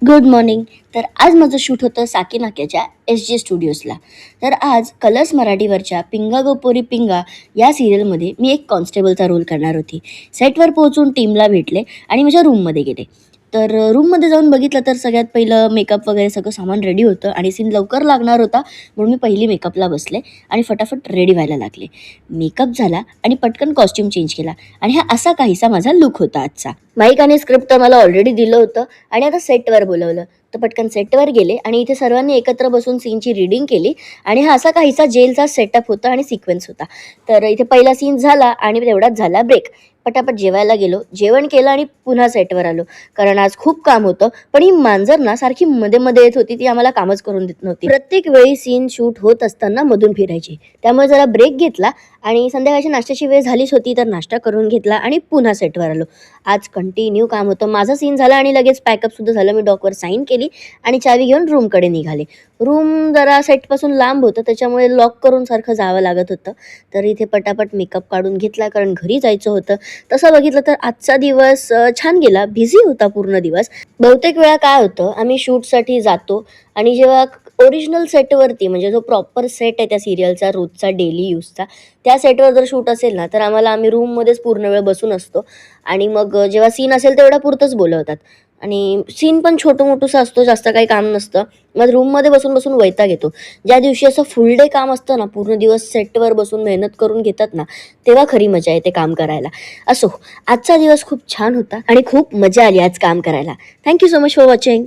Good morning. तर आज माझं शूट होतं साकीनाक्याच्या SG स्टुडिओजला. तर आज कलर्स मराठीवरच्या पिंगा गोपोरी पिंगा या सिरियलमध्ये मी एक कॉन्स्टेबलचा रोल करणार होती. सेटवर पोहोचून टीमला भेटले आणि माझ्या रूममध्ये गेले. तर रूममध्ये जाऊन बघितलं तर सगळ्यात पहिलं मेकअप वगैरे सगळं सामान रेडी होतं आणि सीन लवकर लागणार होता, म्हणून मी पहिली मेकअपला बसले आणि फटाफट रेडी व्हायला लागले. मेकअप झाला आणि पटकन कॉस्ट्यूम चेंज केला आणि हा असा काहीसा माझा लुक होता आजचा. माईक आणि स्क्रिप्ट तर मला ऑलरेडी दिलं होतं आणि आता सेटवर बोलवलं. तर पटकन सेटवर गेले आणि इथे सर्वांनी एकत्र बसून सीनची रीडिंग केली आणि हा असा काहीसा जेलचा सेटअप होता आणि सिक्वेन्स होता. तर इथे पहिला सीन झाला आणि तेवढाच झाला ब्रेक. पटापट जेवायला गेलो, जेवण केलं आणि पुन्हा सेटवर आलो, कारण आज खूप काम होतं. पण ही मांजर ना सारखी मध्ये मध्ये येत होती, ती आम्हाला कामच करून देत नव्हती. प्रत्येक वेळी सीन शूट होत असताना मधून फिरायची, त्यामुळे जरा ब्रेक घेतला आणि संध्याकाळची नाश्त्याची वेळ झालीच होती, तर नाश्ता करून घेतला आणि पुन्हा सेटवर आलो. आज कंटिन्यू काम होतं. माझा सीन झाला आणि लगेच पॅकअपसुद्धा झालं. मी डॉकवर साईन केली आणि चावी घेऊन रूमकडे निघाले. रूम जरा सेटपासून लांब होतं, त्याच्यामुळे लॉक करून सारखं जावं लागत होतं. तर इथे पटापट मेकअप काढून घेतला, कारण घरी जायचं होतं. तसं बघितलं तर आजचा दिवस छान गेला. बिझी होता पूर्ण दिवस. बहुतेक वेळा काय होतं, आम्ही शूटसाठी जातो आणि जेव्हा ओरिजिनल सेटवरती, म्हणजे जो प्रॉपर सेट आहे त्या सिरियलचा रोजचा डेली यूजचा, त्या सेटवर जर शूट असेल ना, तर आम्ही रूममध्येच पूर्ण वेळ बसून असतो आणि मग जेव्हा सीन असेल तेवढा पुरतंच बोलवतात आणि सीन पण छोटं मोठंसं असतो, जास्त काही काम नसतं. मग रूममध्ये बसून बसून वैताग येतो. ज्या दिवशी असं फुल डे काम असतं ना, पूर्ण दिवस सेटवर बसून मेहनत करून घेतात ना, तेव्हा खरी मजा येते काम करायला. असो, आजचा दिवस खूप छान होता आणि खूप मजा आली आज काम करायला. Thank you so much for watching.